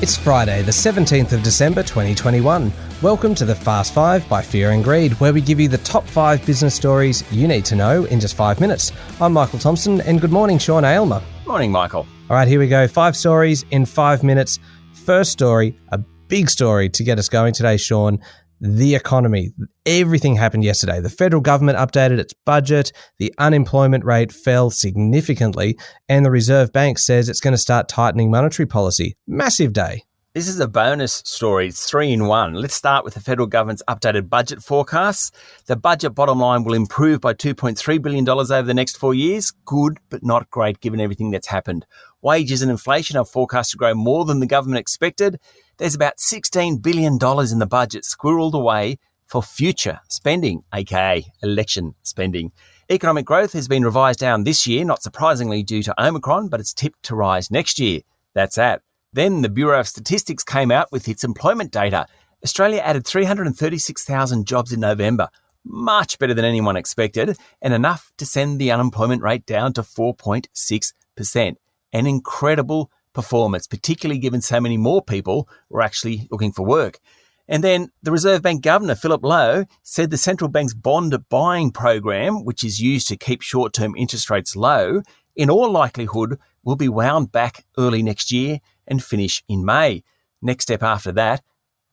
It's Friday, the 17th of December 2021. Welcome to the Fast 5 by Fear and Greed, where we give you the top 5 business stories you need to know in just 5 minutes. I'm Michael Thompson, and good morning, Sean Aylmer. Morning, Michael. All right, here we go. 5 stories in 5 minutes. First story, a big story to get us going today, Sean. The economy. Everything happened yesterday. The federal government updated its budget, the unemployment rate fell significantly, and the Reserve Bank says it's going to start tightening monetary policy. Massive day. This is a bonus story. It's 3 in 1. Let's start with the federal government's updated budget forecasts. The budget bottom line will improve by $2.3 billion over the next 4 years. Good, but not great given everything that's happened. Wages and inflation are forecast to grow more than the government expected. There's about $16 billion in the budget squirreled away for future spending, aka election spending. Economic growth has been revised down this year, not surprisingly due to Omicron, but it's tipped to rise next year. That's that. Then the Bureau of Statistics came out with its employment data. Australia added 336,000 jobs in November, much better than anyone expected, and enough to send the unemployment rate down to 4.6%. An incredible performance, particularly given so many more people were actually looking for work. And then the Reserve Bank Governor, Philip Lowe, said the central bank's bond buying program, which is used to keep short-term interest rates low, in all likelihood will be wound back early next year and finish in May. Next step after that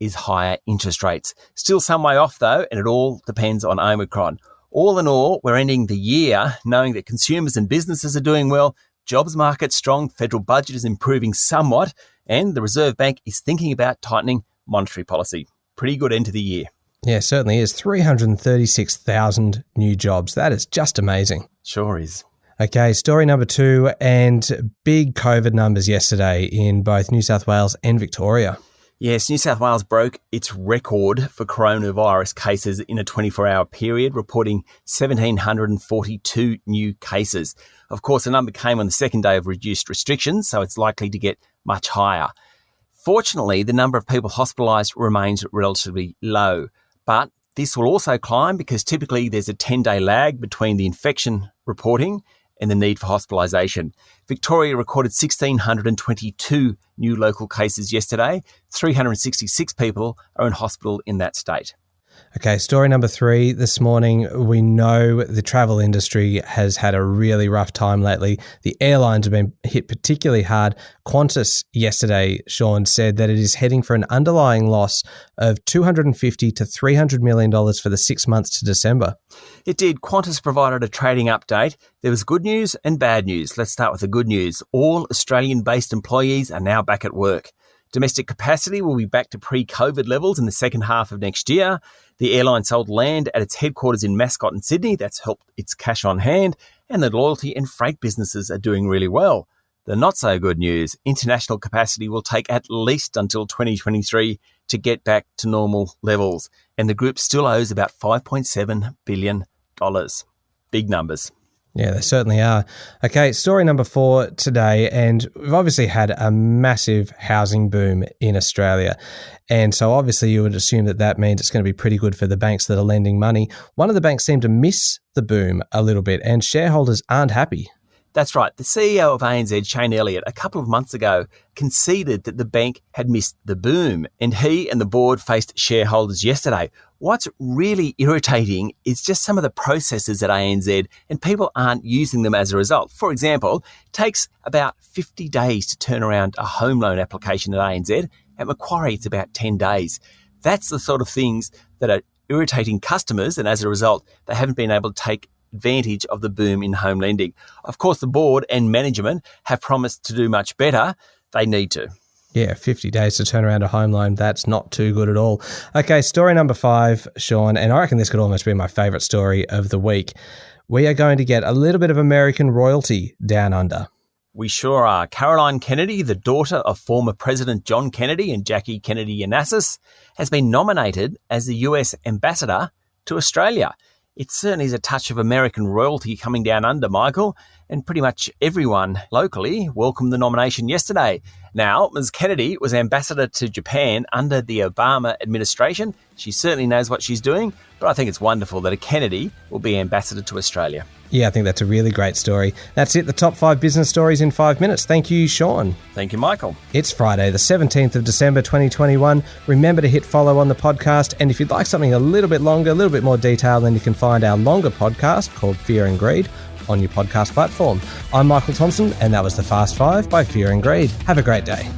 is higher interest rates. Still some way off though, and it all depends on Omicron. All in all, we're ending the year knowing that consumers and businesses are doing well, jobs market strong, federal budget is improving somewhat, and the Reserve Bank is thinking about tightening monetary policy. Pretty good end to the year. Yeah, it certainly is. 336,000 new jobs. That is just amazing. Sure is. Okay, story number 2, and big COVID numbers yesterday in both New South Wales and Victoria. Yes, New South Wales broke its record for coronavirus cases in a 24-hour period, reporting 1,742 new cases. Of course, the number came on the second day of reduced restrictions, so it's likely to get much higher. Fortunately, the number of people hospitalised remains relatively low, but this will also climb because typically there's a 10-day lag between the infection reporting and the need for hospitalisation. Victoria recorded 1,622 new local cases yesterday. 366 people are in hospital in that state. Okay, story number 3 this morning. We know the travel industry has had a really rough time lately. The airlines have been hit particularly hard. Qantas yesterday, Sean, said that it is heading for an underlying loss of $250 to $300 million for the 6 months to December. It did. Qantas provided a trading update. There was good news and bad news. Let's start with the good news. All Australian-based employees are now back at work. Domestic capacity will be back to pre-COVID levels in the second half of next year. The airline sold land at its headquarters in Mascot in Sydney. That's helped its cash on hand. And the loyalty and freight businesses are doing really well. The not so good news, international capacity will take at least until 2023 to get back to normal levels. And the group still owes about $5.7 billion. Big numbers. Yeah, they certainly are. Okay, story number 4 today, and we've obviously had a massive housing boom in Australia. And so obviously you would assume that that means it's going to be pretty good for the banks that are lending money. One of the banks seemed to miss the boom a little bit, and shareholders aren't happy. That's right. The CEO of ANZ, Shane Elliott, a couple of months ago conceded that the bank had missed the boom, and he and the board faced shareholders yesterday. What's really irritating is just some of the processes at ANZ, and people aren't using them as a result. For example, it takes about 50 days to turn around a home loan application at ANZ. At Macquarie, it's about 10 days. That's the sort of things that are irritating customers, and as a result, they haven't been able to take advantage of the boom in home lending. Of course, the board and management have promised to do much better. They need to. Yeah, 50 days to turn around a home loan. That's not too good at all. Okay, story number 5, Sean, and I reckon this could almost be my favourite story of the week. We are going to get a little bit of American royalty down under. We sure are. Caroline Kennedy, the daughter of former President John Kennedy and Jackie Kennedy Onassis, has been nominated as the US ambassador to Australia. It certainly is a touch of American royalty coming down under, Michael. and pretty much everyone locally welcomed the nomination yesterday. Now, Ms. Kennedy was ambassador to Japan under the Obama administration. She certainly knows what she's doing, but I think it's wonderful that a Kennedy will be ambassador to Australia. Yeah, I think that's a really great story. That's it, the top 5 business stories in 5 minutes. Thank you, Sean. Thank you, Michael. It's Friday, the 17th of December, 2021. Remember to hit follow on the podcast. And if you'd like something a little bit longer, a little bit more detailed, then you can find our longer podcast called Fear and Greed on your podcast platform. I'm Michael Thompson, and that was the Fast 5 by Fear and Greed. Have a great day.